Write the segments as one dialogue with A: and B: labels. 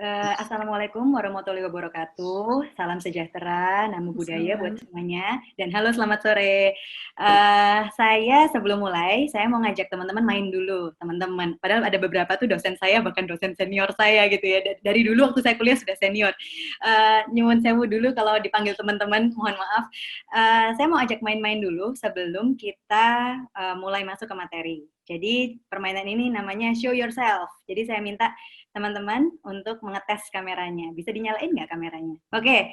A: Assalamualaikum warahmatullahi wabarakatuh. Salam sejahtera, namo buddhaya buat semuanya. Dan halo, selamat sore. Saya sebelum mulai, saya mau ngajak teman-teman main dulu, teman-teman. Padahal ada beberapa tuh dosen saya, bahkan dosen senior saya gitu ya. Dari dulu waktu saya kuliah sudah senior. Nyuwun sewu dulu kalau dipanggil teman-teman, mohon maaf. Saya mau ajak main-main dulu sebelum kita mulai masuk ke materi. Jadi permainan ini namanya show yourself. Jadi saya minta teman-teman untuk mengetes kameranya. Bisa dinyalain nggak kameranya? Oke,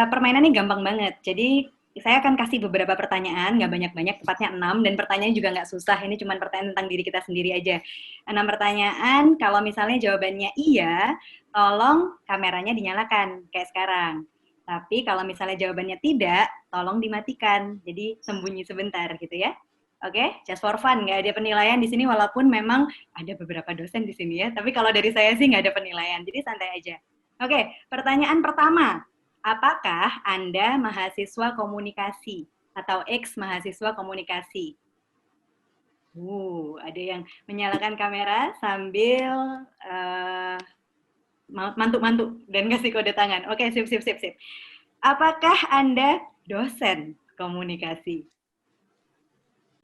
A: permainannya gampang banget. Jadi saya akan kasih beberapa pertanyaan, nggak banyak-banyak, tepatnya 6, dan pertanyaannya juga nggak susah. Ini cuma pertanyaan tentang diri kita sendiri aja. 6 pertanyaan, kalau misalnya jawabannya iya, tolong kameranya dinyalakan, kayak sekarang. Tapi kalau misalnya jawabannya tidak, tolong dimatikan. Jadi sembunyi sebentar gitu ya. Oke, just for fun, nggak ada penilaian di sini walaupun memang ada beberapa dosen di sini ya. Tapi kalau dari saya sih nggak ada penilaian, jadi santai aja. Oke, pertanyaan pertama, apakah Anda mahasiswa komunikasi atau ex mahasiswa komunikasi? Ada yang menyalakan kamera sambil mantuk-mantuk dan kasih kode tangan. Oke, sip. Apakah Anda dosen komunikasi?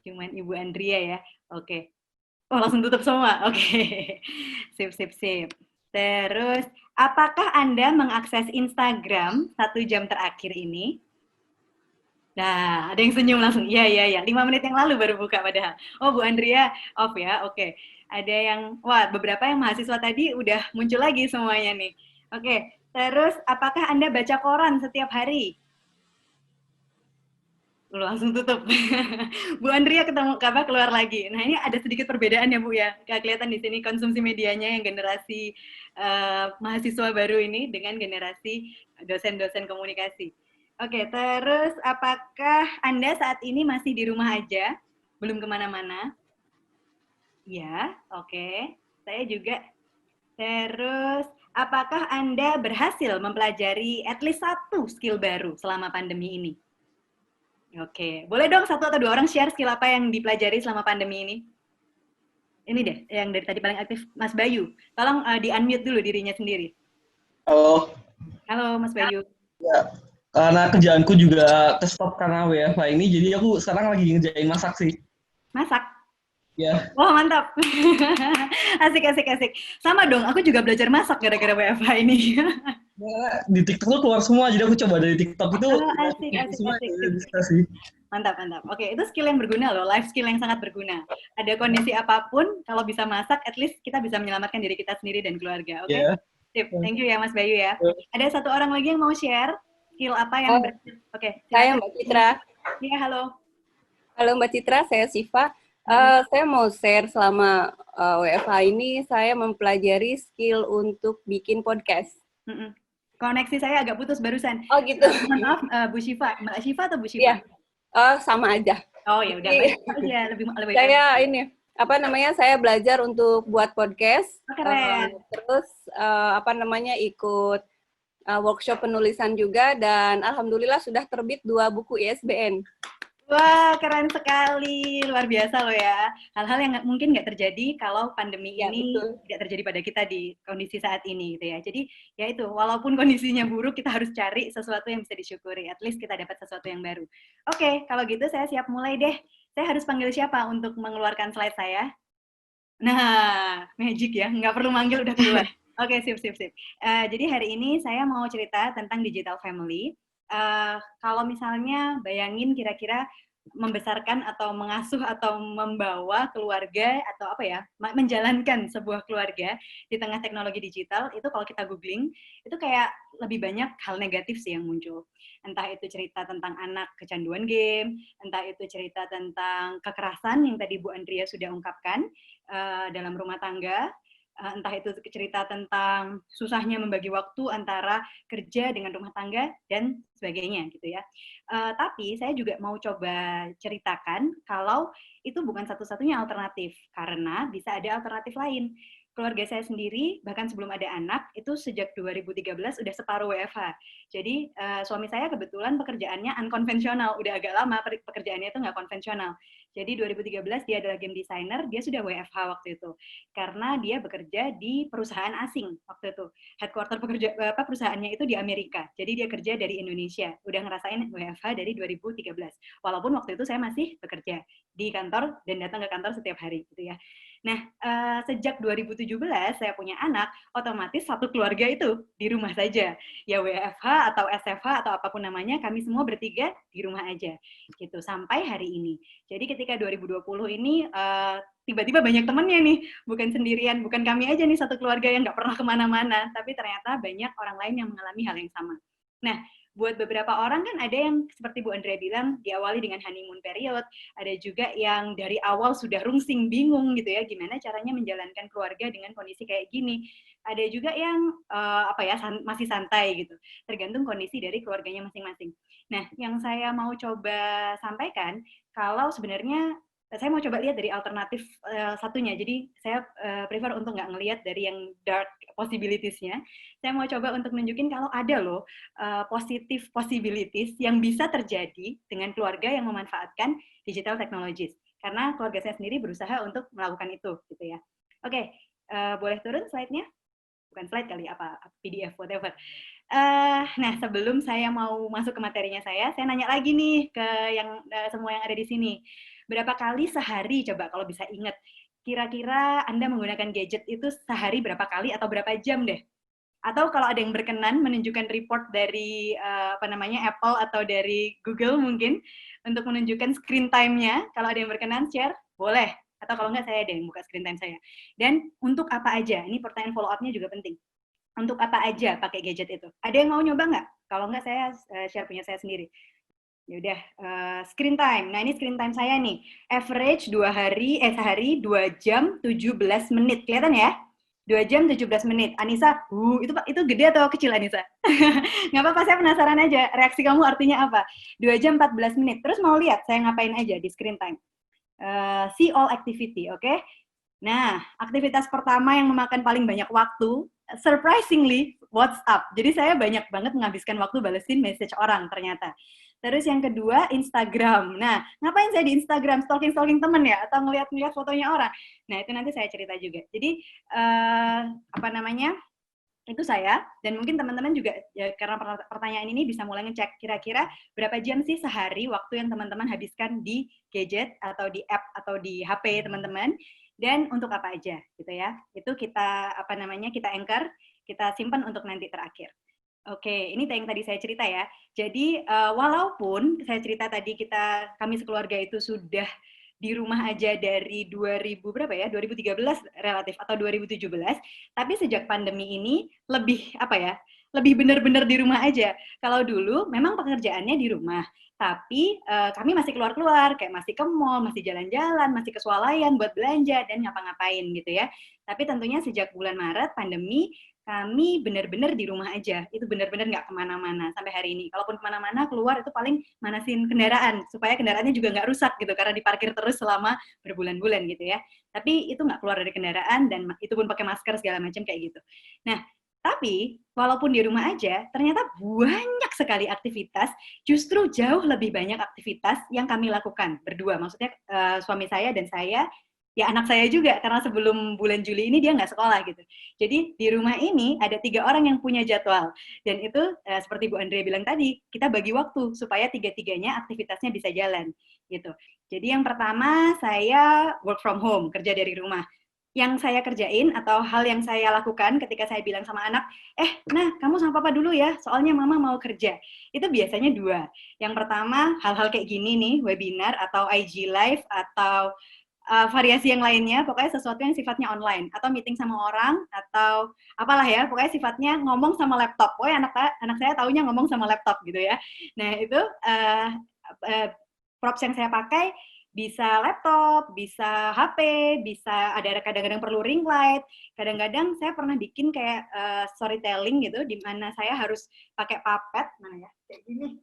A: Cuman Ibu Andrea ya. Oke. Oh, langsung tutup semua. Oke. Sip. Terus, apakah Anda mengakses Instagram 1 jam terakhir ini? Nah, ada yang senyum langsung. Iya. 5 menit yang lalu baru buka padahal. Oh, Bu Andrea off ya. Oke. Ada yang, beberapa yang mahasiswa tadi udah muncul lagi semuanya nih. Oke. Terus, apakah Anda baca koran setiap hari? Langsung tutup. Bu Andrea ketemu keluar lagi. Nah, ini ada sedikit perbedaan ya Bu ya. Kelihatan di sini konsumsi medianya yang generasi mahasiswa baru ini dengan generasi dosen-dosen komunikasi. Oke, terus apakah Anda saat ini masih di rumah aja? Belum kemana-mana? Ya, oke. Saya juga. Terus, apakah Anda berhasil mempelajari at least 1 skill baru selama pandemi ini? Oke, boleh dong 1 atau 2 orang share skill apa yang dipelajari selama pandemi ini? Ini deh, yang dari tadi paling aktif, Mas Bayu. Tolong di-unmute dulu dirinya sendiri.
B: Halo.
A: Halo, Mas Bayu.
B: Ya, karena kerjaanku juga ke-stop karena WFH ini, jadi aku sekarang lagi ngerjain masak sih.
A: Masak?
B: Ya.
A: Wah, mantap. Asik. Sama dong, aku juga belajar masak gara-gara WFH ini.
B: Di TikTok tuh keluar semua, jadi aku coba dari TikTok itu.
A: Asik.
B: Semua bisa sih.
A: Mantap. Oke, itu skill yang berguna loh, life skill yang sangat berguna. Ada kondisi apapun, kalau bisa masak, at least kita bisa menyelamatkan diri kita sendiri dan keluarga, oke?
B: Ya.
A: Sip, thank you ya Mas Bayu ya. Ada 1 orang lagi yang mau share skill apa yang Oke,
C: saya Mbak Citra.
A: Iya, halo.
C: Halo Mbak Citra, saya Siva. Saya mau share selama WFH ini saya mempelajari skill untuk bikin podcast.
A: Koneksi saya agak putus barusan.
C: Oh gitu.
A: Maaf, Bu Syifa, Mbak Syifa atau Bu Syifa?
C: Iya, sama aja.
A: Oh ya udah, lebih
C: saya ini saya belajar untuk buat podcast.
A: Keren.
C: Terus ikut workshop penulisan juga, dan alhamdulillah sudah terbit 2 buku ISBN.
A: Wah, keren sekali, luar biasa loh ya. Hal-hal yang mungkin nggak terjadi kalau pandemi ini tidak terjadi pada kita di kondisi saat ini gitu ya. Jadi ya itu, walaupun kondisinya buruk, kita harus cari sesuatu yang bisa disyukuri. At least kita dapat sesuatu yang baru. Oke, kalau gitu saya siap mulai deh. Saya harus panggil siapa untuk mengeluarkan slide saya? Nah, magic ya, nggak perlu manggil udah keluar. Oke, sip. Jadi hari ini saya mau cerita tentang digital family. Kalau misalnya bayangin kira-kira membesarkan atau mengasuh atau membawa keluarga atau menjalankan sebuah keluarga di tengah teknologi digital, itu kalau kita googling, itu kayak lebih banyak hal negatif sih yang muncul. Entah itu cerita tentang anak kecanduan game, entah itu cerita tentang kekerasan yang tadi Bu Andrea sudah ungkapkan dalam rumah tangga, entah itu cerita tentang susahnya membagi waktu antara kerja dengan rumah tangga dan sebagainya gitu ya. Tapi saya juga mau coba ceritakan kalau itu bukan satu-satunya alternatif, karena bisa ada alternatif lain. keluarga saya sendiri, bahkan sebelum ada anak, itu sejak 2013 udah separuh WFH. Jadi suami saya kebetulan pekerjaannya unkonvensional, udah agak lama pekerjaannya itu nggak konvensional. Jadi 2013 dia adalah game designer, dia sudah WFH waktu itu. Karena dia bekerja di perusahaan asing waktu itu. Headquarter perusahaannya itu di Amerika. Jadi dia kerja dari Indonesia. Udah ngerasain WFH dari 2013. Walaupun waktu itu saya masih bekerja di kantor dan datang ke kantor setiap hari gitu ya. Nah, sejak 2017 saya punya anak, otomatis satu keluarga itu di rumah saja. Ya WFH atau SFH atau apapun namanya, kami semua bertiga di rumah aja. Gitu, sampai hari ini. Jadi ketika 2020 ini, tiba-tiba banyak temennya nih, bukan sendirian, bukan kami aja nih satu keluarga yang nggak pernah kemana-mana, tapi ternyata banyak orang lain yang mengalami hal yang sama. Nah, buat beberapa orang kan ada yang seperti Bu Andrea bilang, diawali dengan honeymoon period, ada juga yang dari awal sudah rungsing, bingung gitu ya, gimana caranya menjalankan keluarga dengan kondisi kayak gini. Ada juga yang masih santai gitu, tergantung kondisi dari keluarganya masing-masing. Nah, yang saya mau coba sampaikan, kalau sebenarnya saya mau coba lihat dari alternatif satunya. Jadi saya prefer untuk nggak ngelihat dari yang dark possibilities-nya. Saya mau coba untuk nunjukin kalau ada loh positive possibilities yang bisa terjadi dengan keluarga yang memanfaatkan digital technologies. Karena keluarga saya sendiri berusaha untuk melakukan itu, gitu ya. Oke, boleh turun slide-nya? Bukan slide kali, apa PDF, whatever. Nah, sebelum saya mau masuk ke materinya saya nanya lagi nih ke yang semua yang ada di sini. Berapa kali sehari, coba kalau bisa ingat, kira-kira Anda menggunakan gadget itu sehari berapa kali atau berapa jam deh? Atau kalau ada yang berkenan menunjukkan report dari Apple atau dari Google mungkin untuk menunjukkan screen time-nya, kalau ada yang berkenan share, boleh. Atau kalau enggak saya deh yang buka screen time saya. Dan untuk apa aja? Ini pertanyaan follow up-nya juga penting. Untuk apa aja pakai gadget itu? Ada yang mau nyoba nggak? Kalau nggak saya share punya saya sendiri. Ya udah, screen time. Nah, ini screen time saya nih. Average sehari 2 jam 17 menit. Kelihatan ya? 2 jam 17 menit. Anissa, itu gede atau kecil Anissa? Nggak apa-apa, saya penasaran aja. Reaksi kamu artinya apa? 2 jam 14 menit. Terus mau lihat saya ngapain aja di screen time? See all activity, oke? Okay? Nah, aktivitas pertama yang memakan paling banyak waktu, surprisingly, WhatsApp. Jadi saya banyak banget menghabiskan waktu balesin message orang ternyata. Terus yang kedua, Instagram. Nah, ngapain saya di Instagram? Stalking-stalking temen ya? Atau ngeliat-ngeliat fotonya orang? Nah, itu nanti saya cerita juga. Jadi, itu saya, dan mungkin teman-teman juga, ya, karena pertanyaan ini bisa mulai ngecek kira-kira berapa jam sih sehari waktu yang teman-teman habiskan di gadget atau di app atau di HP teman-teman, dan untuk apa aja gitu ya. Itu kita kita anchor, kita simpan untuk nanti terakhir. Oke, ini yang tadi saya cerita ya. Jadi walaupun saya cerita tadi kami sekeluarga itu sudah di rumah aja dari 2013 relatif atau 2017, tapi sejak pandemi ini lebih benar-benar di rumah aja. Kalau dulu memang pekerjaannya di rumah, tapi kami masih keluar-keluar, kayak masih ke mall, masih jalan-jalan, masih ke swalayan buat belanja dan ngapa-ngapain gitu ya. Tapi tentunya sejak bulan Maret pandemi, kami benar-benar di rumah aja. Itu benar-benar nggak kemana-mana sampai hari ini. Kalaupun kemana-mana, keluar itu paling manasin kendaraan, supaya kendaraannya juga nggak rusak gitu, karena diparkir terus selama berbulan-bulan gitu ya. Tapi itu nggak keluar dari kendaraan, dan itu pun pakai masker segala macam kayak gitu. Nah, tapi walaupun di rumah aja, ternyata banyak sekali aktivitas, justru jauh lebih banyak aktivitas yang kami lakukan berdua. Maksudnya suami saya dan saya, ya anak saya juga, karena sebelum bulan Juli ini dia nggak sekolah gitu. Jadi di rumah ini ada 3 orang yang punya jadwal. Dan itu seperti Bu Andrea bilang tadi, kita bagi waktu supaya 3-3-nya aktivitasnya bisa jalan gitu. Jadi yang pertama saya work from home, kerja dari rumah. Yang saya kerjain atau hal yang saya lakukan ketika saya bilang sama anak, nah kamu sama papa dulu ya, soalnya mama mau kerja. Itu biasanya 2. Yang pertama hal-hal kayak gini nih, webinar atau IG live atau variasi yang lainnya, pokoknya sesuatu yang sifatnya online, atau meeting sama orang, atau apalah ya, pokoknya sifatnya ngomong sama laptop. Pokoknya anak saya taunya ngomong sama laptop gitu ya. Nah itu props yang saya pakai bisa laptop, bisa HP, bisa ada kadang-kadang perlu ring light, kadang-kadang saya pernah bikin kayak storytelling gitu, di mana saya harus pakai puppet, mana ya, kayak gini,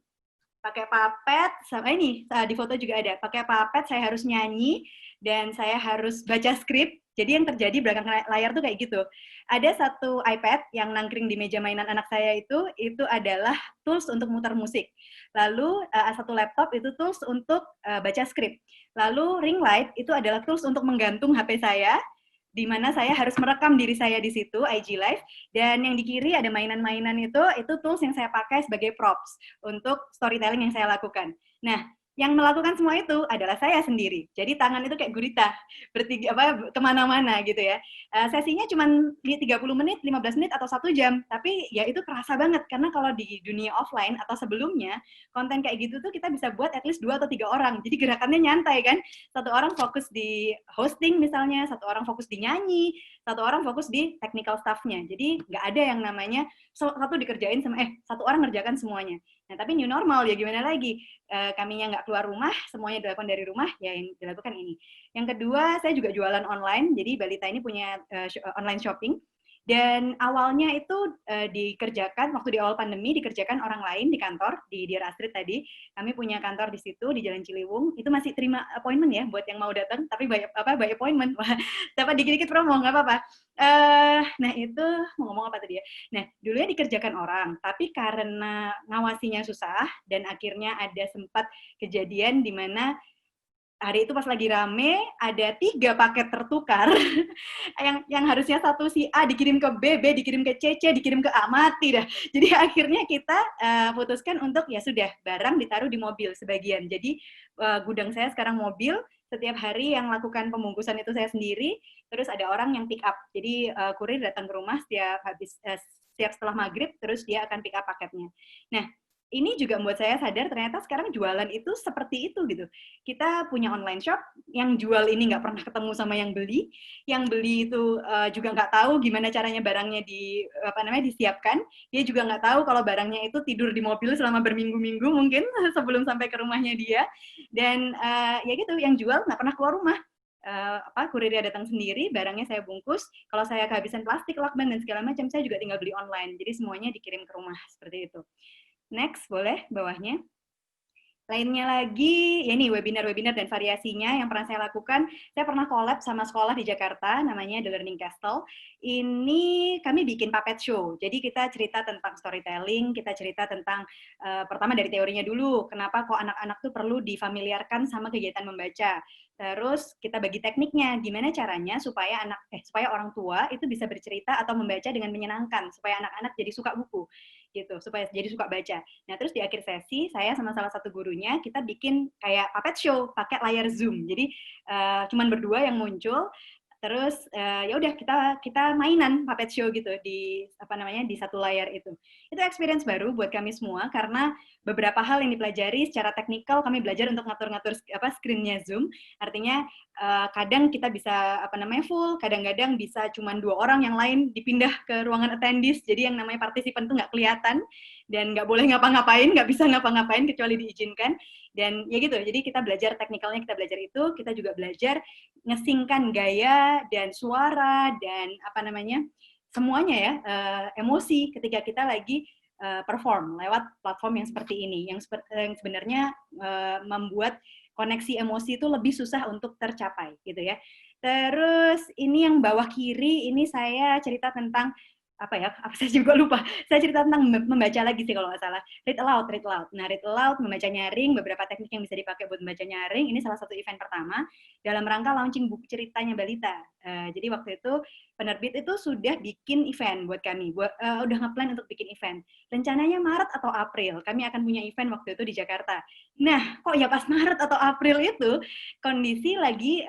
A: pakai puppet, sama ini di foto juga ada, pakai puppet saya harus nyanyi, dan saya harus baca skrip Jadi yang terjadi belakang layar tuh kayak gitu. Ada satu iPad yang nangkring di meja mainan anak saya itu adalah tools untuk muter musik. Lalu satu laptop itu tools untuk baca skrip. Lalu ring light itu adalah tools untuk menggantung HP saya, di mana saya harus merekam diri saya di situ, IG Live, dan yang di kiri ada mainan-mainan itu tools yang saya pakai sebagai props untuk storytelling yang saya lakukan. Nah, yang melakukan semua itu adalah saya sendiri. Jadi tangan itu kayak gurita, kemana-mana gitu ya. Sesinya cuma 30 menit, 15 menit, atau 1 jam. Tapi ya itu kerasa banget, karena kalau di dunia offline atau sebelumnya, konten kayak gitu tuh kita bisa buat at least 2 atau 3 orang. Jadi gerakannya nyantai kan. Satu orang fokus di hosting misalnya, satu orang fokus di nyanyi, satu orang fokus di technical staff-nya. Jadi nggak ada yang namanya satu dikerjain satu orang ngerjakan semuanya. Nah, tapi new normal ya gimana lagi? Kaminya nggak keluar rumah, semuanya dilakukan dari rumah, ya yang dilakukan ini. Yang kedua, saya juga jualan online, jadi Balita ini punya online shopping. Dan awalnya itu dikerjakan, waktu di awal pandemi, dikerjakan orang lain di kantor, di Dear Astrid tadi. Kami punya kantor di situ, di Jalan Ciliwung. Itu masih terima appointment ya, buat yang mau datang, tapi by appointment. Dapat dikit-dikit promo, nggak apa-apa. Nah, itu, mau ngomong apa tadi ya? Nah, dulunya dikerjakan orang, tapi karena ngawasinya susah, dan akhirnya ada sempat kejadian di mana hari itu pas lagi rame, ada 3 paket tertukar, yang harusnya satu si A dikirim ke B, B dikirim ke C, C dikirim ke A, mati dah. Jadi akhirnya kita putuskan untuk ya sudah, barang ditaruh di mobil sebagian. Jadi gudang saya sekarang mobil, setiap hari yang lakukan pembungkusan itu saya sendiri, terus ada orang yang pick up. Jadi kurir datang ke rumah setiap setelah maghrib, terus dia akan pick up paketnya. Nah, ini juga membuat saya sadar ternyata sekarang jualan itu seperti itu gitu. Kita punya online shop, yang jual ini nggak pernah ketemu sama yang beli itu juga nggak tahu gimana caranya barangnya disiapkan. Dia juga nggak tahu kalau barangnya itu tidur di mobil selama berminggu-minggu mungkin sebelum sampai ke rumahnya dia. Dan ya gitu, yang jual nggak pernah keluar rumah. Kurirnya datang sendiri, barangnya saya bungkus. Kalau saya kehabisan plastik, lakban dan segala macam, saya juga tinggal beli online. Jadi semuanya dikirim ke rumah seperti itu. Next, boleh bawahnya. Lainnya lagi, ya ini webinar-webinar dan variasinya yang pernah saya lakukan. Saya pernah collab sama sekolah di Jakarta, namanya The Learning Castle. Ini kami bikin puppet show. Jadi kita cerita tentang storytelling, kita cerita tentang, pertama dari teorinya dulu, kenapa kok anak-anak tuh perlu difamiliarkan sama kegiatan membaca. Terus kita bagi tekniknya, gimana caranya supaya orang tua itu bisa bercerita atau membaca dengan menyenangkan, supaya anak-anak jadi suka buku, gitu, supaya jadi suka baca. Nah, terus di akhir sesi, saya sama salah satu gurunya, kita bikin kayak puppet show, pakai layar Zoom. Jadi, cuman berdua yang muncul, terus ya udah kita mainan puppet show gitu di di satu layar itu. Itu experience baru buat kami semua karena beberapa hal yang dipelajari secara teknikal kami belajar untuk ngatur-ngatur screen-nya Zoom. Artinya kadang kita bisa full, kadang-kadang bisa cuma 2 orang, yang lain dipindah ke ruangan attendees. Jadi yang namanya partisipan tuh nggak kelihatan dan nggak boleh ngapa-ngapain, nggak bisa ngapa-ngapain kecuali diizinkan. Dan ya gitu, jadi kita belajar teknikalnya, kita belajar itu, kita juga belajar ngesingkan gaya dan suara dan semuanya ya, emosi ketika kita lagi perform lewat platform yang seperti ini, yang sebenarnya membuat koneksi emosi itu lebih susah untuk tercapai gitu ya. Terus ini yang bawah kiri, ini saya cerita tentang saya juga lupa. Saya cerita tentang membaca lagi sih kalau nggak salah. Read aloud. Nah, read aloud, membaca nyaring, beberapa teknik yang bisa dipakai buat membaca nyaring. Ini salah satu event pertama dalam rangka launching buku ceritanya Balita. Jadi waktu itu penerbit itu sudah bikin event buat kami, udah ngeplan untuk bikin event. Rencananya Maret atau April, kami akan punya event waktu itu di Jakarta. Nah, kok ya pas Maret atau April itu kondisi lagi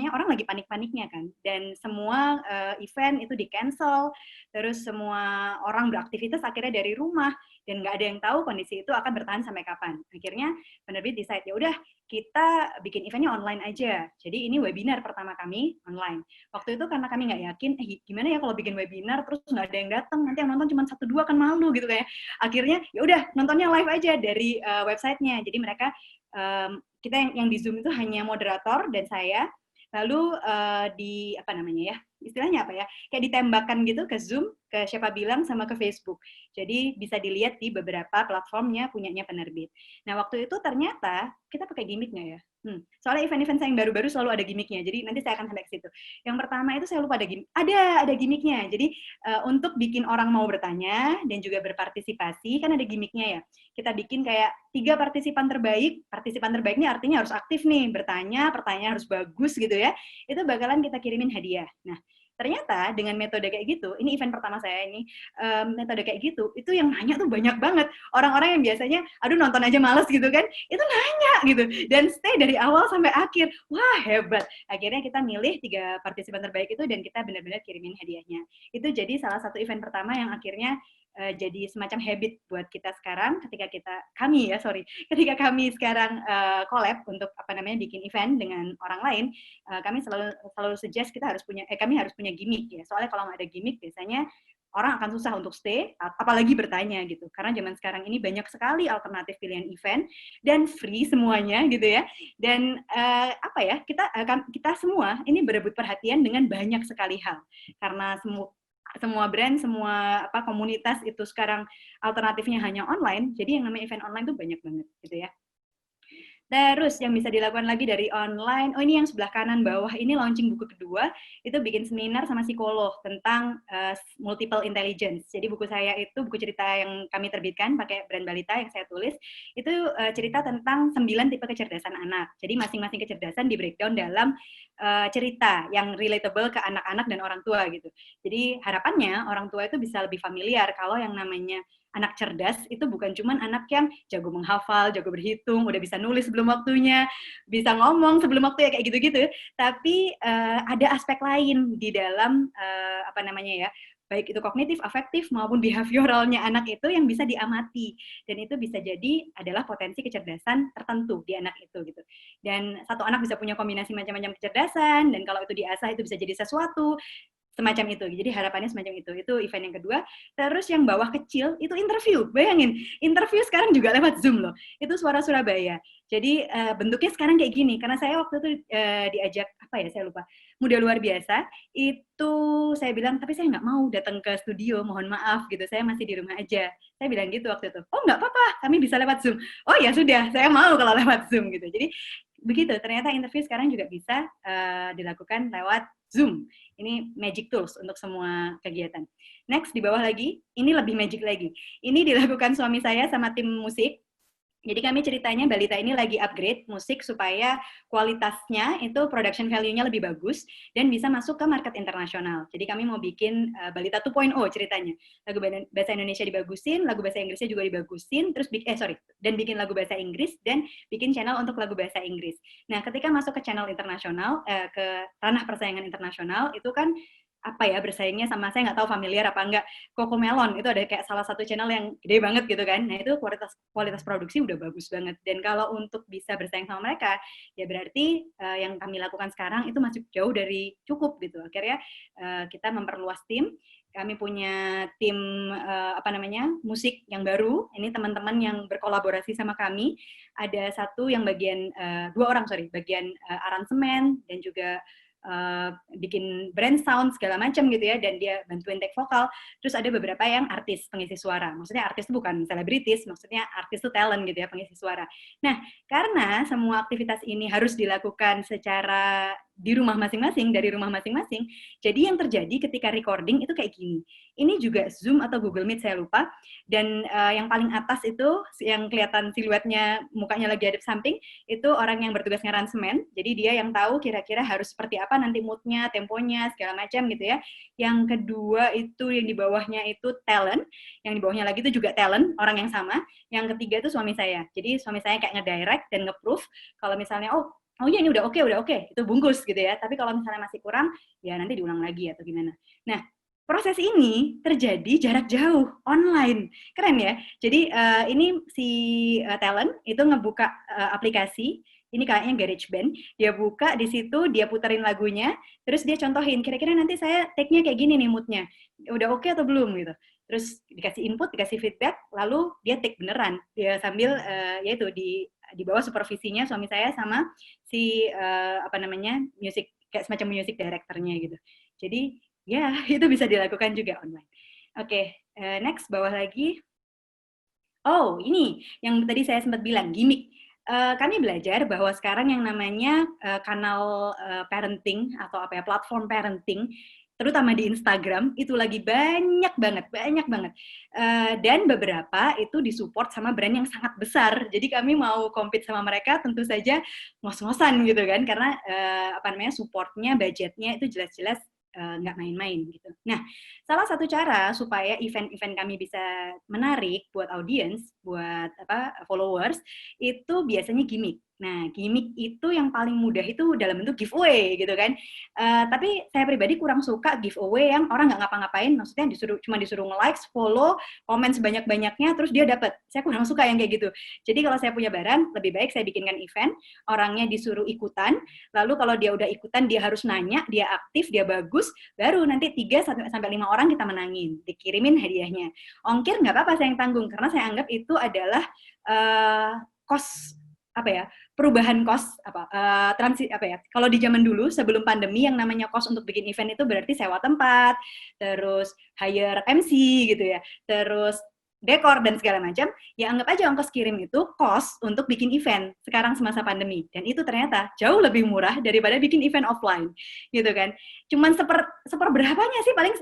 A: orang lagi panik-paniknya kan, dan semua event itu di-cancel. Terus semua orang beraktivitas akhirnya dari rumah dan nggak ada yang tahu kondisi itu akan bertahan sampai kapan. Akhirnya penerbit decide, ya udah kita bikin eventnya online aja. Jadi ini webinar pertama kami online. Waktu itu karena kami nggak yakin, gimana ya kalau bikin webinar terus nggak ada yang datang, nanti yang nonton cuma 1-2 kan malu gitu kayak. Akhirnya ya udah nontonnya live aja dari websitenya. Jadi mereka kita yang di Zoom itu hanya moderator dan saya. Lalu istilahnya kayak ditembakkan gitu ke Zoom, ke siapa bilang, sama ke Facebook. Jadi bisa dilihat di beberapa platformnya punyanya penerbit. Nah, waktu itu ternyata kita pakai gimmick nggak ya? Soalnya event-event saya yang baru-baru selalu ada gimmicknya. Jadi nanti saya akan sampai ke situ. Yang pertama itu saya lupa ada gimmicknya. Jadi untuk bikin orang mau bertanya dan juga berpartisipasi kan ada gimmicknya ya. Kita bikin kayak 3 partisipan terbaik. Partisipan terbaik ini artinya harus aktif nih, bertanya, pertanyaan harus bagus gitu ya. Itu bakalan kita kirimin hadiah. Nah, ternyata dengan metode kayak gitu, ini event pertama saya ini, metode kayak gitu, itu yang nanya tuh banyak banget. Orang-orang yang biasanya, aduh nonton aja males gitu kan, itu nanya gitu. Dan stay dari awal sampai akhir. Wah, hebat. Akhirnya kita milih 3 partisipan terbaik itu dan kita benar-benar kirimin hadiahnya. Itu jadi salah satu event pertama yang akhirnya jadi semacam habit buat kita sekarang ketika kami sekarang collab untuk bikin event dengan orang lain, kami selalu suggest kami harus punya gimmick ya. Soalnya kalau nggak ada gimmick biasanya orang akan susah untuk stay, apalagi bertanya gitu. Karena zaman sekarang ini banyak sekali alternatif pilihan event dan free semuanya gitu ya. Dan kita semua ini berebut perhatian dengan banyak sekali hal. Karena semua brand, semua komunitas itu sekarang alternatifnya hanya online, jadi yang namanya event online tuh banyak banget gitu ya. Terus yang bisa dilakukan lagi dari online, ini yang sebelah kanan bawah ini launching buku kedua, itu bikin seminar sama psikolog tentang multiple intelligence. Jadi buku saya itu buku cerita yang kami terbitkan pakai brand Balita yang saya tulis, itu cerita tentang 9 tipe kecerdasan anak. Jadi masing-masing kecerdasan di breakdown dalam cerita yang relatable ke anak-anak dan orang tua gitu. Jadi harapannya orang tua itu bisa lebih familiar kalau yang namanya anak cerdas itu bukan cuma anak yang jago menghafal, jago berhitung, udah bisa nulis sebelum waktunya, bisa ngomong sebelum waktunya kayak gitu-gitu, tapi ada aspek lain di dalam baik itu kognitif, afektif maupun behavioralnya anak itu yang bisa diamati, dan itu bisa jadi adalah potensi kecerdasan tertentu di anak itu gitu. Dan satu anak bisa punya kombinasi macam-macam kecerdasan, dan kalau itu diasah itu bisa jadi sesuatu semacam itu. Jadi harapannya semacam itu. Itu event yang kedua. Terus yang bawah kecil itu interview. Bayangin, interview sekarang juga lewat Zoom loh. Itu Suara Surabaya. Jadi bentuknya sekarang kayak gini. Karena saya waktu itu diajak saya lupa. Muda Luar Biasa. Itu saya bilang, tapi saya nggak mau datang ke studio. Mohon maaf gitu. Saya masih di rumah aja. Saya bilang gitu waktu itu. Oh nggak apa-apa, kami bisa lewat Zoom. Oh ya sudah, saya mau kalau lewat Zoom gitu. Jadi begitu. Ternyata interview sekarang juga bisa dilakukan lewat Zoom. Ini magic tools untuk semua kegiatan. Next, di bawah lagi, ini lebih magic lagi. Ini dilakukan suami saya sama tim musik. Jadi kami ceritanya Balita ini lagi upgrade musik supaya kualitasnya itu production value-nya lebih bagus dan bisa masuk ke market internasional. Jadi kami mau bikin Balita 2.0 ceritanya. Lagu bahasa Indonesia dibagusin, lagu bahasa Inggrisnya juga dibagusin, terus dan bikin lagu bahasa Inggris dan bikin channel untuk lagu bahasa Inggris. Nah, ketika masuk ke channel internasional, ke ranah persaingan internasional, itu kan bersaingnya sama, saya nggak tahu familiar apa enggak, Cocomelon itu ada kayak salah satu channel yang gede banget gitu kan. Nah itu kualitas produksi udah bagus banget, dan kalau untuk bisa bersaing sama mereka ya berarti yang kami lakukan sekarang itu masih jauh dari cukup gitu. Akhirnya kita memperluas tim. Kami punya tim musik yang baru. Ini teman-teman yang berkolaborasi sama kami. Ada satu yang bagian bagian aransemen dan juga bikin brand sound segala macam gitu ya, dan dia bantuin take vokal. Terus ada beberapa yang artis pengisi suara. Maksudnya artis itu bukan selebritis, maksudnya artis itu talent gitu ya, pengisi suara. Nah, karena semua aktivitas ini harus dilakukan secara di rumah masing-masing, dari rumah masing-masing, jadi yang terjadi ketika recording itu kayak gini. Ini juga Zoom atau Google Meet saya lupa, dan yang paling atas itu yang kelihatan siluetnya mukanya lagi hadap samping, itu orang yang bertugas ngaransemen, jadi dia yang tahu kira-kira harus seperti apa nanti moodnya, temponya, segala macam gitu ya. Yang kedua itu yang di bawahnya itu talent, yang di bawahnya lagi itu juga talent, orang yang sama. Yang ketiga itu suami saya, jadi suami saya kayak ngedirect dan nge-proof kalau misalnya oh iya ini udah oke, itu bungkus gitu ya. Tapi kalau misalnya masih kurang, ya nanti diulang lagi atau gimana. Nah, proses ini terjadi jarak jauh, online. Keren ya? Jadi ini si talent itu ngebuka aplikasi, ini kayaknya GarageBand, dia buka di situ, dia puterin lagunya, terus dia contohin, kira-kira nanti saya take-nya kayak gini nih mood-nya. Udah oke atau belum gitu. Terus dikasih input, dikasih feedback, lalu dia take beneran. Dia sambil yaitu di bawah supervisinya suami saya sama si music, kayak semacam music director-nya gitu. Jadi ya itu bisa dilakukan juga online. Oke, next bawah lagi. Oh, ini yang tadi saya sempat bilang, gimmick. kami belajar bahwa sekarang yang namanya kanal parenting atau platform parenting, terutama di Instagram itu lagi banyak banget. Dan beberapa itu disupport sama brand yang sangat besar. Jadi kami mau compete sama mereka tentu saja ngos-ngosan gitu kan, karena supportnya, budgetnya itu jelas-jelas nggak main-main gitu. Nah, salah satu cara supaya event-event kami bisa menarik buat audiens, buat followers, itu biasanya gimmick. Nah, gimmick itu yang paling mudah itu dalam bentuk giveaway gitu kan. Tapi saya pribadi kurang suka giveaway yang orang nggak ngapa-ngapain, maksudnya cuma disuruh nge-like, follow, komen sebanyak-banyaknya, terus dia dapat. Saya kurang suka yang kayak gitu. Jadi kalau saya punya barang, lebih baik saya bikinkan event, orangnya disuruh ikutan, lalu kalau dia udah ikutan, dia harus nanya, dia aktif, dia bagus, baru nanti 3-5 orang kita menangin, dikirimin hadiahnya. Ongkir nggak apa-apa saya yang tanggung, karena saya anggap itu adalah cost perubahan cost kalau di zaman dulu sebelum pandemi yang namanya cost untuk bikin event itu berarti sewa tempat, terus hire MC gitu ya, terus dekor dan segala macam, ya anggap aja ongkos kirim itu cost untuk bikin event sekarang semasa pandemi, dan itu ternyata jauh lebih murah daripada bikin event offline gitu kan. Cuman seperberapanya sih, paling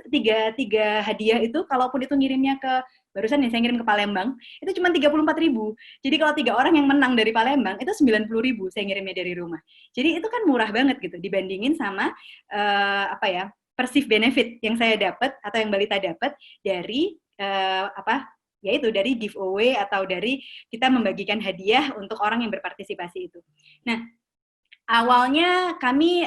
A: tiga hadiah itu, kalaupun itu ngirimnya ke, barusan saya ngirim ke Palembang, itu cuma 34.000. Jadi kalau 3 orang yang menang dari Palembang, itu 90.000 saya ngirimnya dari rumah. Jadi itu kan murah banget gitu, dibandingin sama perceived benefit yang saya dapat, atau yang Balita dapat dari yaitu dari giveaway, atau dari kita membagikan hadiah untuk orang yang berpartisipasi itu. Nah, awalnya kami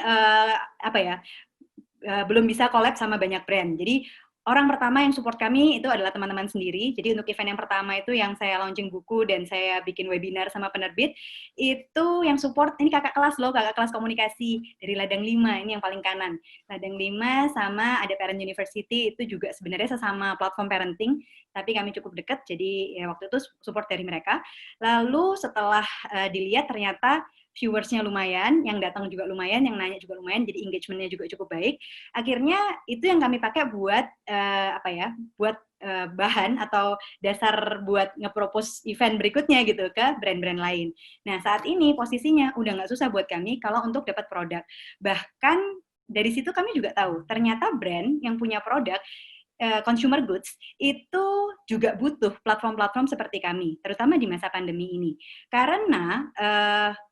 A: belum bisa collab sama banyak brand. Jadi orang pertama yang support kami itu adalah teman-teman sendiri. Jadi untuk event yang pertama itu yang saya launching buku dan saya bikin webinar sama penerbit, itu yang support, ini kakak kelas komunikasi dari Ladang 5, ini yang paling kanan. Ladang 5 sama ada Parent University, itu juga sebenarnya sesama platform parenting, tapi kami cukup dekat, jadi ya waktu itu support dari mereka. Lalu setelah dilihat ternyata viewersnya lumayan, yang datang juga lumayan, yang nanya juga lumayan, jadi engagementnya juga cukup baik. Akhirnya itu yang kami pakai buat bahan atau dasar buat nge-propose event berikutnya gitu ke brand-brand lain. Nah, saat ini posisinya udah nggak susah buat kami kalau untuk dapat produk. Bahkan dari situ kami juga tahu, ternyata brand yang punya produk consumer goods itu juga butuh platform-platform seperti kami, terutama di masa pandemi ini. Karena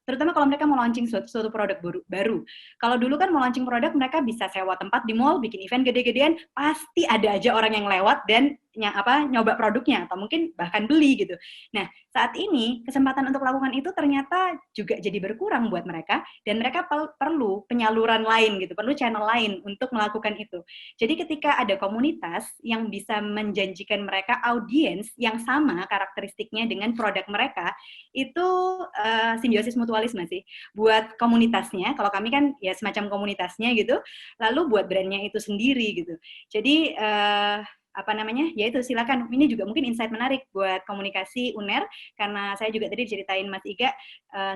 A: terutama kalau mereka mau launching suatu produk baru. Kalau dulu kan mau launching produk, mereka bisa sewa tempat di mall, bikin event gede-gedean, pasti ada aja orang yang lewat dan nyoba produknya, atau mungkin bahkan beli gitu. Nah, saat ini kesempatan untuk melakukan itu ternyata juga jadi berkurang buat mereka, dan mereka perlu penyaluran lain gitu, perlu channel lain untuk melakukan itu. Jadi ketika ada komunitas yang bisa menjanjikan mereka audiens yang sama karakteristiknya dengan produk mereka, itu simbiosis mutualisme sih. Buat komunitasnya, kalau kami kan ya semacam komunitasnya gitu, lalu buat brandnya itu sendiri gitu. Jadi ya itu, silakan. Ini juga mungkin insight menarik buat komunikasi UNER, karena saya juga tadi ceritain Mas Iga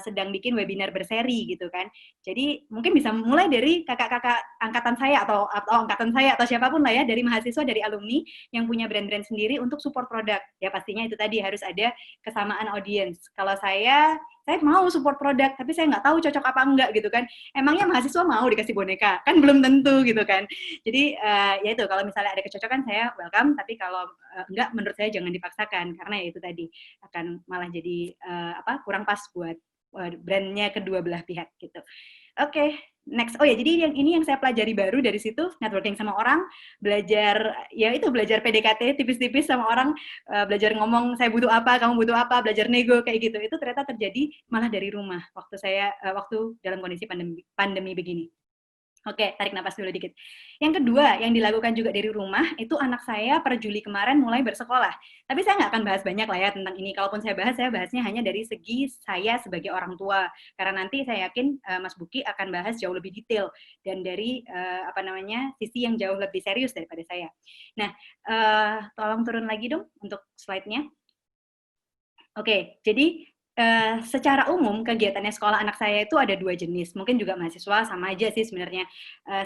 A: sedang bikin webinar berseri gitu kan. Jadi mungkin bisa mulai dari kakak-kakak angkatan saya atau angkatan saya atau siapapun lah ya, dari mahasiswa, dari alumni yang punya brand-brand sendiri untuk support produk. Ya pastinya itu tadi harus ada kesamaan audiens. Kalau saya mau support produk, tapi saya nggak tahu cocok apa enggak gitu kan. Emangnya mahasiswa mau dikasih boneka? Kan belum tentu gitu kan. Jadi ya itu, kalau misalnya ada kecocokan saya welcome, tapi kalau enggak, menurut saya jangan dipaksakan, karena ya itu tadi akan malah jadi kurang pas buat brandnya kedua belah pihak gitu. Oke, next. Oh ya, jadi yang saya pelajari baru dari situ, networking sama orang, belajar PDKT tipis-tipis sama orang, belajar ngomong saya butuh apa, kamu butuh apa, belajar nego kayak gitu. Itu ternyata terjadi malah dari rumah waktu dalam kondisi pandemi begini. Oke, tarik napas dulu dikit. Yang kedua, yang dilakukan juga dari rumah, itu anak saya per Juli kemarin mulai bersekolah. Tapi saya nggak akan bahas banyak lah ya tentang ini. Kalaupun saya bahasnya hanya dari segi saya sebagai orang tua. Karena nanti saya yakin Mas Buki akan bahas jauh lebih detail, dan dari sisi yang jauh lebih serius daripada saya. Nah, tolong turun lagi dong untuk slide-nya. Oke, jadi secara umum kegiatannya sekolah anak saya itu ada 2 jenis, mungkin juga mahasiswa sama aja sih sebenarnya,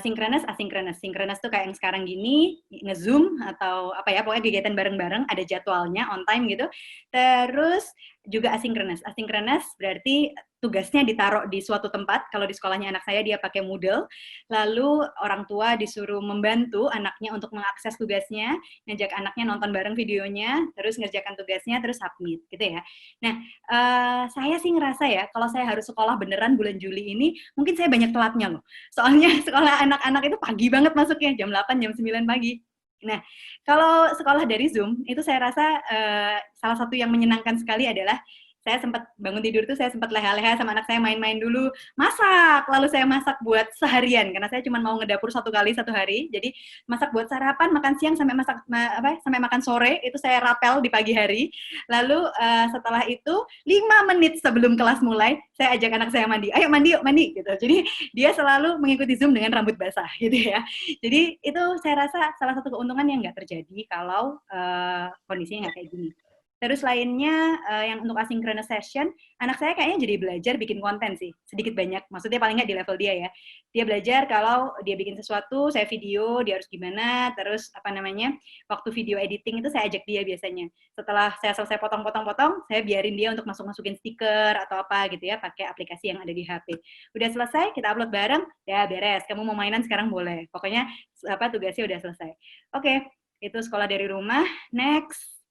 A: sinkronus, asinkronus. Sinkronus tuh kayak yang sekarang gini, nge-zoom atau pokoknya kegiatan bareng-bareng, ada jadwalnya, on time gitu. Terus juga asinkronis. Asinkronis berarti tugasnya ditaruh di suatu tempat. Kalau di sekolahnya anak saya dia pakai Moodle, lalu orang tua disuruh membantu anaknya untuk mengakses tugasnya, ngajak anaknya nonton bareng videonya, terus ngerjakan tugasnya, terus submit, gitu ya. Nah, saya sih ngerasa ya, kalau saya harus sekolah beneran bulan Juli ini, mungkin saya banyak telatnya loh. Soalnya sekolah anak-anak itu pagi banget masuknya, jam 8, jam 9 pagi. Nah, kalau sekolah dari Zoom, itu saya rasa salah satu yang menyenangkan sekali adalah saya sempat bangun tidur tuh, saya sempat leha-leha sama anak saya main-main dulu, masak, lalu saya masak buat seharian, karena saya cuma mau ngedapur 1 kali 1 hari, jadi masak buat sarapan, makan siang, sampai sampai makan sore, itu saya rapel di pagi hari, lalu setelah itu 5 menit sebelum kelas mulai, saya ajak anak saya mandi, ayo mandi yuk, mandi, gitu, jadi dia selalu mengikuti Zoom dengan rambut basah, gitu ya, jadi itu saya rasa salah satu keuntungan yang nggak terjadi kalau kondisinya nggak kayak gini. Terus lainnya yang untuk asynchronous session, anak saya kayaknya jadi belajar bikin konten sih, sedikit banyak. Maksudnya paling nggak di level dia ya. Dia belajar kalau dia bikin sesuatu, saya video, dia harus gimana, terus waktu video editing itu saya ajak dia biasanya. Setelah saya selesai potong-potong-potong, saya biarin dia untuk masukin stiker atau apa gitu ya, pakai aplikasi yang ada di HP. Udah selesai, kita upload bareng, ya beres. Kamu mau mainan sekarang boleh. Pokoknya tugasnya udah selesai. Oke, itu sekolah dari rumah. Next.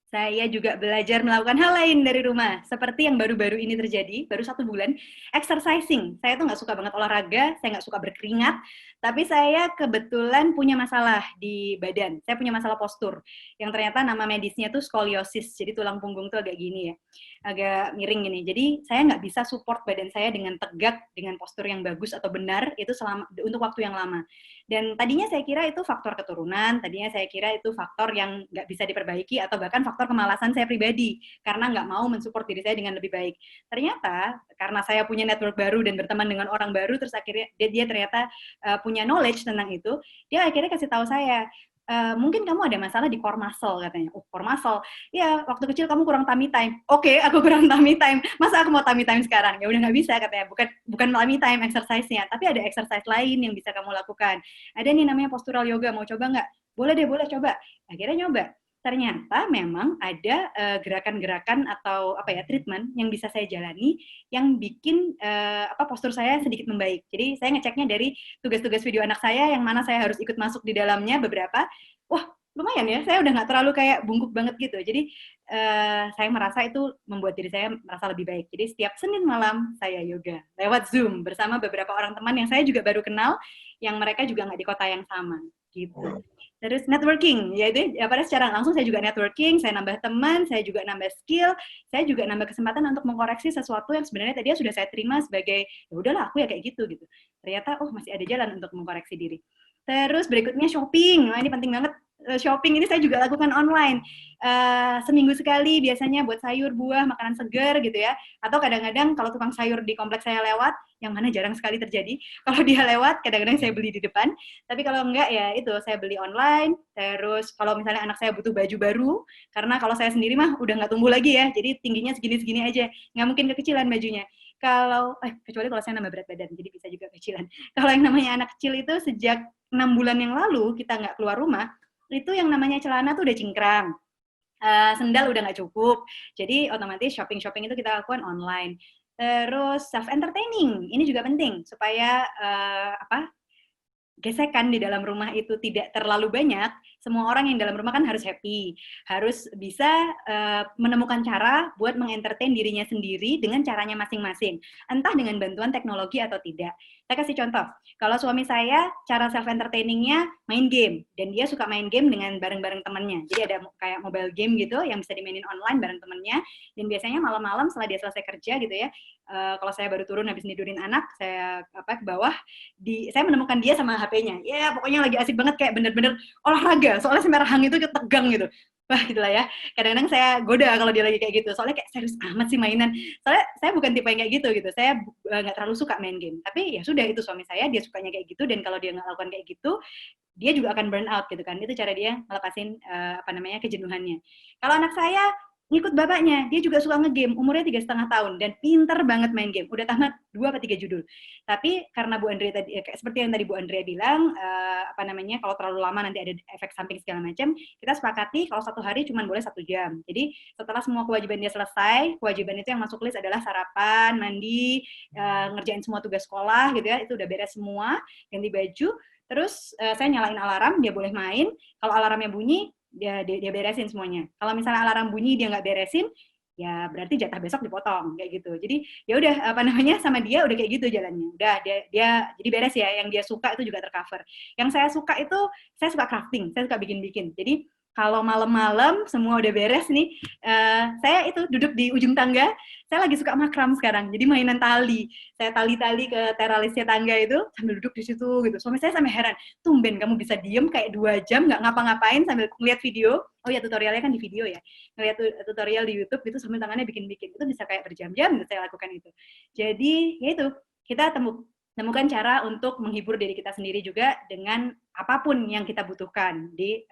A: Saya juga belajar melakukan hal lain dari rumah, seperti yang baru-baru ini terjadi, baru 1 bulan, exercising. Saya tuh nggak suka banget olahraga, saya nggak suka berkeringat, tapi saya kebetulan punya masalah di badan. Saya punya masalah postur, yang ternyata nama medisnya tuh skoliosis, jadi tulang punggung tuh agak gini ya, agak miring gini. Jadi saya nggak bisa support badan saya dengan tegak, dengan postur yang bagus atau benar, itu untuk waktu yang lama. Dan tadinya saya kira itu faktor keturunan, tadinya saya kira itu faktor yang nggak bisa diperbaiki, atau bahkan faktor kemalasan saya pribadi, karena nggak mau mensupport diri saya dengan lebih baik. Ternyata, karena saya punya network baru dan berteman dengan orang baru, terus akhirnya dia ternyata punya knowledge tentang itu, dia akhirnya kasih tahu saya, mungkin kamu ada masalah di core muscle katanya. Oh, core muscle. Ya, waktu kecil kamu kurang tummy time. Oke, aku kurang tummy time. Masa aku mau tummy time sekarang? Ya udah nggak bisa katanya. Bukan tummy time exercise-nya, tapi ada exercise lain yang bisa kamu lakukan. Ada nih namanya postural yoga, mau coba nggak? Boleh deh, boleh coba. Akhirnya nyoba. Ternyata memang ada gerakan-gerakan atau treatment yang bisa saya jalani yang bikin postur saya sedikit membaik. Jadi saya ngeceknya dari tugas-tugas video anak saya yang mana saya harus ikut masuk di dalamnya beberapa. Wah, lumayan ya, saya udah nggak terlalu kayak bungkuk banget gitu. Jadi saya merasa itu membuat diri saya merasa lebih baik. Jadi setiap Senin malam saya yoga lewat Zoom bersama beberapa orang teman yang saya juga baru kenal, yang mereka juga nggak di kota yang sama gitu. Terus networking, yaitu pada secara langsung saya juga networking, saya nambah teman, saya juga nambah skill, saya juga nambah kesempatan untuk mengkoreksi sesuatu yang sebenarnya tadi sudah saya terima sebagai ya udahlah aku ya kayak gitu. Ternyata masih ada jalan untuk mengkoreksi diri. Terus berikutnya shopping, ini penting banget. Shopping ini saya juga lakukan online. Seminggu sekali biasanya buat sayur, buah, makanan segar gitu ya. Atau kadang-kadang kalau tukang sayur di kompleks saya lewat, yang mana jarang sekali terjadi, kalau dia lewat kadang-kadang saya beli di depan. Tapi kalau enggak ya itu saya beli online. Terus kalau misalnya anak saya butuh baju baru, karena kalau saya sendiri mah udah nggak tumbuh lagi ya, jadi tingginya segini-segini aja, nggak mungkin kekecilan bajunya. Kecuali kalau saya nambah berat badan, jadi bisa juga kecilan. Kalau yang namanya anak kecil itu sejak 6 bulan yang lalu kita nggak keluar rumah, itu yang namanya celana tuh udah cingkrang, sendal udah nggak cukup, jadi otomatis shopping itu kita lakukan online. Terus self entertaining, ini juga penting supaya gesekan di dalam rumah itu tidak terlalu banyak. Semua orang yang dalam rumah kan harus happy, harus bisa menemukan cara buat mengentertain dirinya sendiri dengan caranya masing-masing, entah dengan bantuan teknologi atau tidak. Saya kasih contoh, kalau suami saya cara self entertainingnya main game, dan dia suka main game dengan bareng-bareng temannya. Jadi ada kayak mobile game gitu yang bisa dimainin online bareng temannya, dan biasanya malam-malam setelah dia selesai kerja gitu ya, kalau saya baru turun habis tidurin anak, saya ke bawah, saya menemukan dia sama HP-nya. Ya pokoknya lagi asik banget, kayak bener-bener olahraga, soalnya sampai rahang itu tegang gitu. Wah gitulah ya, kadang-kadang saya goda kalau dia lagi kayak gitu, soalnya kayak serius amat sih mainan. Soalnya saya bukan tipe yang kayak gitu. Saya nggak terlalu suka main game. Tapi ya sudah, itu suami saya, dia sukanya kayak gitu, dan kalau dia nggak lakukan kayak gitu, dia juga akan burn out gitu kan. Itu cara dia ngelepasin kejenuhannya. Kalau anak saya ngikut bapaknya. Dia juga suka ngegame, umurnya 3,5 tahun dan pinter banget main game. Udah tamat 2 atau 3 judul. Tapi karena Bu Andrea tadi, seperti yang tadi Bu Andrea bilang, kalau terlalu lama nanti ada efek samping segala macam, kita sepakati kalau 1 hari cuma boleh 1 jam. Jadi setelah semua kewajiban dia selesai, kewajiban itu yang masuk list adalah sarapan, mandi, ngerjain semua tugas sekolah gitu ya, itu udah beres semua, ganti baju, terus saya nyalain alarm, dia boleh main. Kalau alarmnya bunyi, dia beresin semuanya. Kalau misalnya alarm bunyi dia nggak beresin, ya berarti jatah besok dipotong kayak gitu. Jadi ya udah sama dia udah kayak gitu jalannya. Udah dia jadi beres ya, yang dia suka itu juga tercover. Yang saya suka itu saya suka crafting, saya suka bikin-bikin. Jadi kalau malam-malam semua udah beres nih, saya itu duduk di ujung tangga. Saya lagi suka makram sekarang, jadi mainan tali. Saya tali-tali ke teralisnya tangga itu sambil duduk di situ gitu. Suami saya sampai heran, tumben kamu bisa diem kayak 2 jam nggak ngapa-ngapain sambil ngeliat video. Oh ya, tutorialnya kan di video ya. Ngeliat tutorial di YouTube itu sambil tangannya bikin-bikin. Itu bisa kayak berjam-jam saya lakukan itu. Jadi ya itu, kita temukan cara untuk menghibur diri kita sendiri juga dengan apapun yang kita butuhkan di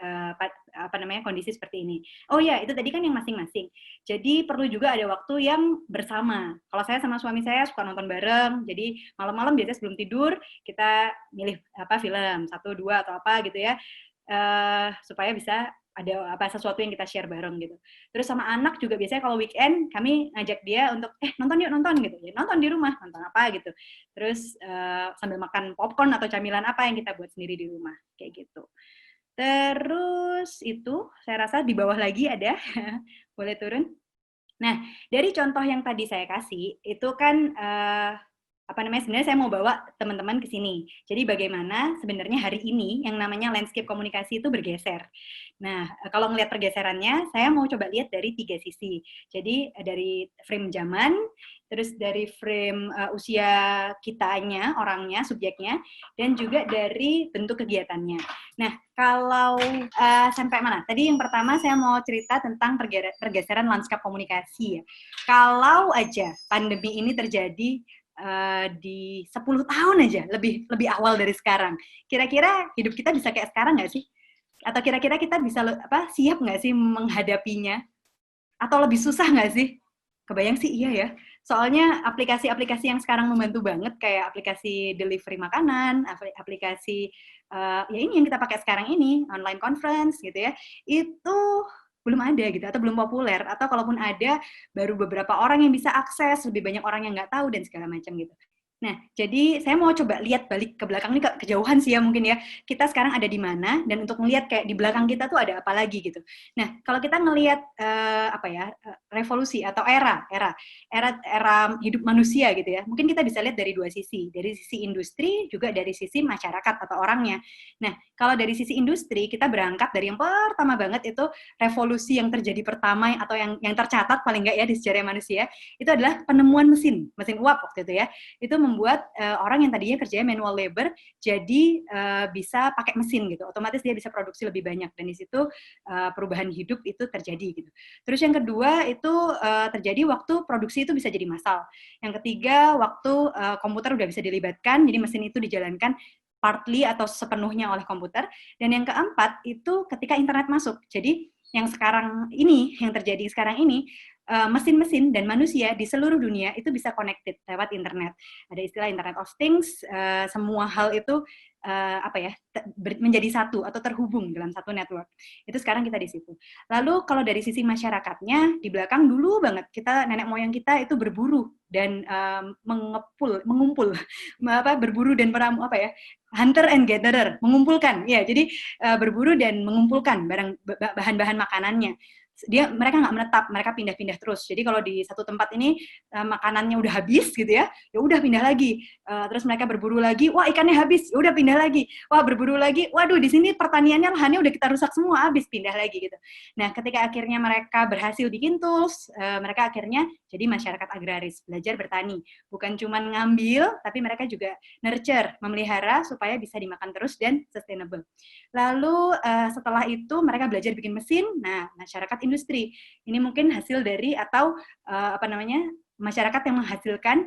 A: kondisi seperti ini. Oh ya, itu tadi kan yang masing-masing. Jadi perlu juga ada waktu yang bersama. Kalau saya sama suami saya suka nonton bareng, jadi malam-malam biasanya sebelum tidur kita milih film 1, 2 atau apa gitu ya, supaya bisa ada sesuatu yang kita share bareng gitu. Terus sama anak juga biasanya kalau weekend kami ngajak dia untuk nonton yuk nonton gitu ya, nonton di rumah, nonton apa gitu. Terus sambil makan popcorn atau camilan apa yang kita buat sendiri di rumah kayak gitu. Terus itu saya rasa di bawah lagi ada boleh turun. Nah, dari contoh yang tadi saya kasih itu kan sebenarnya saya mau bawa teman-teman ke sini. Jadi bagaimana sebenarnya hari ini yang namanya landscape komunikasi itu bergeser. Nah, kalau ngelihat pergeserannya, saya mau coba lihat dari 3 sisi. Jadi dari frame zaman, terus dari frame usia kitanya, orangnya, subjeknya, dan juga dari bentuk kegiatannya. Nah, kalau sampai mana? Tadi yang pertama saya mau cerita tentang pergeseran lanskap komunikasi ya. Kalau aja pandemi ini terjadi di 10 tahun aja, lebih awal dari sekarang. Kira-kira hidup kita bisa kayak sekarang nggak sih? Atau kira-kira kita bisa siap nggak sih menghadapinya? Atau lebih susah nggak sih? Kebayang sih iya ya. Soalnya aplikasi-aplikasi yang sekarang membantu banget, kayak aplikasi delivery makanan, aplikasi ya ini yang kita pakai sekarang ini, online conference gitu ya, itu belum ada gitu, atau belum populer, atau kalaupun ada, baru beberapa orang yang bisa akses, lebih banyak orang yang nggak tahu, dan segala macam gitu. Nah, jadi saya mau coba lihat balik ke belakang ini, kejauhan sih ya mungkin ya. Kita sekarang ada di mana, dan untuk melihat kayak di belakang kita tuh ada apa lagi gitu. Nah, kalau kita ngelihat revolusi atau era hidup manusia gitu ya, mungkin kita bisa lihat dari 2 sisi. Dari sisi industri, juga dari sisi masyarakat atau orangnya. Nah, kalau dari sisi industri, kita berangkat dari yang pertama banget itu revolusi yang terjadi pertama, atau yang tercatat paling nggak ya di sejarah manusia, itu adalah penemuan mesin uap waktu itu ya. Itu membuat orang yang tadinya kerjanya manual labor jadi bisa pakai mesin gitu, otomatis dia bisa produksi lebih banyak, dan di situ perubahan hidup itu terjadi gitu. Terus yang kedua itu terjadi waktu produksi itu bisa jadi massal. Yang ketiga waktu komputer udah bisa dilibatkan, jadi mesin itu dijalankan partly atau sepenuhnya oleh komputer. Dan yang keempat itu ketika internet masuk. Jadi yang terjadi sekarang ini, mesin-mesin dan manusia di seluruh dunia itu bisa connected lewat internet. Ada istilah Internet of Things, semua hal itu menjadi satu atau terhubung dalam satu network. Itu sekarang kita di situ. Lalu kalau dari sisi masyarakatnya, di belakang dulu banget kita, nenek moyang kita itu berburu dan mengumpul, berburu dan hunter and gatherer, mengumpulkan. Ya, jadi berburu dan mengumpulkan bahan-bahan makanannya. Mereka nggak menetap, mereka pindah-pindah terus. Jadi kalau di satu tempat ini makanannya udah habis gitu ya udah pindah lagi. Terus mereka berburu lagi, wah ikannya habis, ya udah pindah lagi. Wah berburu lagi, waduh di sini pertaniannya lahannya udah kita rusak semua, habis, pindah lagi gitu. Nah ketika akhirnya mereka berhasil bikin tools, mereka akhirnya jadi masyarakat agraris, belajar bertani. Bukan cuma ngambil, tapi mereka juga nurture, memelihara supaya bisa dimakan terus dan sustainable. Lalu setelah itu mereka belajar bikin mesin. Nah masyarakat industri ini mungkin hasil dari atau masyarakat yang menghasilkan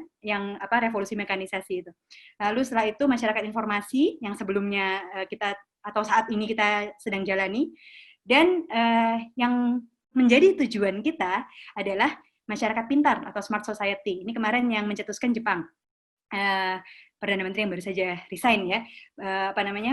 A: revolusi mekanisasi itu. Lalu setelah itu masyarakat informasi yang sebelumnya kita atau saat ini kita sedang jalani, dan yang menjadi tujuan kita adalah masyarakat pintar atau smart society. Ini kemarin yang mencetuskan Jepang. Perdana Menteri yang baru saja resign ya,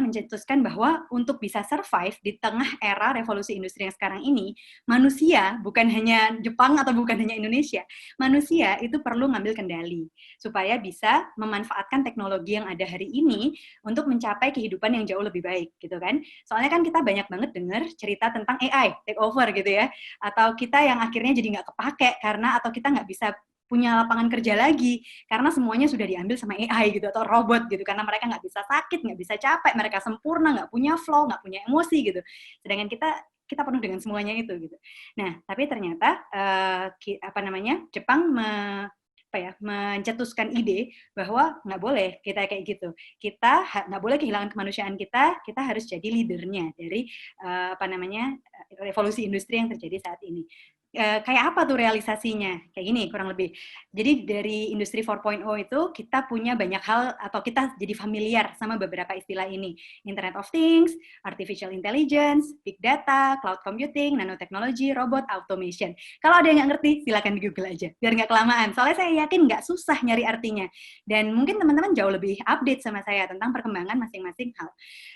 A: mencetuskan bahwa untuk bisa survive di tengah era revolusi industri yang sekarang ini, manusia, bukan hanya Jepang atau bukan hanya Indonesia, manusia itu perlu ngambil kendali supaya bisa memanfaatkan teknologi yang ada hari ini untuk mencapai kehidupan yang jauh lebih baik, gitu kan? Soalnya kan kita banyak banget dengar cerita tentang AI take over gitu ya, atau kita yang akhirnya jadi nggak kepake karena atau kita nggak bisa punya lapangan kerja lagi karena semuanya sudah diambil sama AI gitu atau robot gitu, karena mereka nggak bisa sakit, nggak bisa capek, mereka sempurna, nggak punya flow, nggak punya emosi gitu. Sedangkan kita penuh dengan semuanya itu gitu. Nah, tapi ternyata Jepang mencetuskan ide bahwa nggak boleh kita kayak gitu. Kita nggak boleh kehilangan kemanusiaan kita harus jadi leadernya dari revolusi industri yang terjadi saat ini. Kayak apa tuh realisasinya? Kayak gini kurang lebih. Jadi dari industri 4.0 itu kita punya banyak hal atau kita jadi familiar sama beberapa istilah ini. Internet of Things, Artificial Intelligence, Big Data, Cloud Computing, Nanotechnology, Robot, Automation. Kalau ada yang nggak ngerti, silakan di Google aja, biar nggak kelamaan. Soalnya saya yakin nggak susah nyari artinya. Dan mungkin teman-teman jauh lebih update sama saya tentang perkembangan masing-masing hal.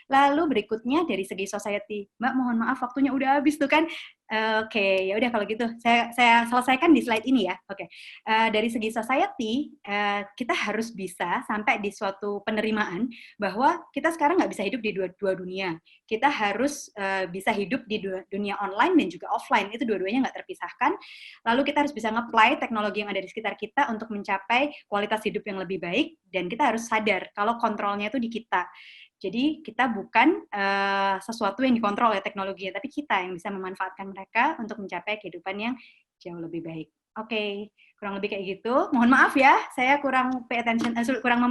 A: Lalu berikutnya dari segi society. Mbak, mohon maaf waktunya udah habis tuh kan. Oke, ya udah kalau gitu saya selesaikan di slide ini ya. Oke, dari segi society kita harus bisa sampai di suatu penerimaan bahwa kita sekarang nggak bisa hidup di dua dunia. Kita harus bisa hidup di dunia online dan juga offline. Itu dua-duanya nggak terpisahkan. Lalu kita harus bisa nge-apply teknologi yang ada di sekitar kita untuk mencapai kualitas hidup yang lebih baik, dan kita harus sadar kalau kontrolnya itu di kita. Jadi kita bukan sesuatu yang dikontrol oleh teknologi, tapi kita yang bisa memanfaatkan mereka untuk mencapai kehidupan yang jauh lebih baik. Oke, kurang lebih kayak gitu. Mohon maaf ya, saya kurang pay attention, kurang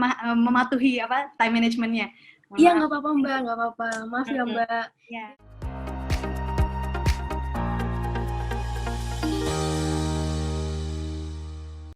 A: mematuhi time managementnya.
D: Iya, nggak apa-apa Mbak, nggak apa-apa. Maaf ya Mbak.
A: Ya.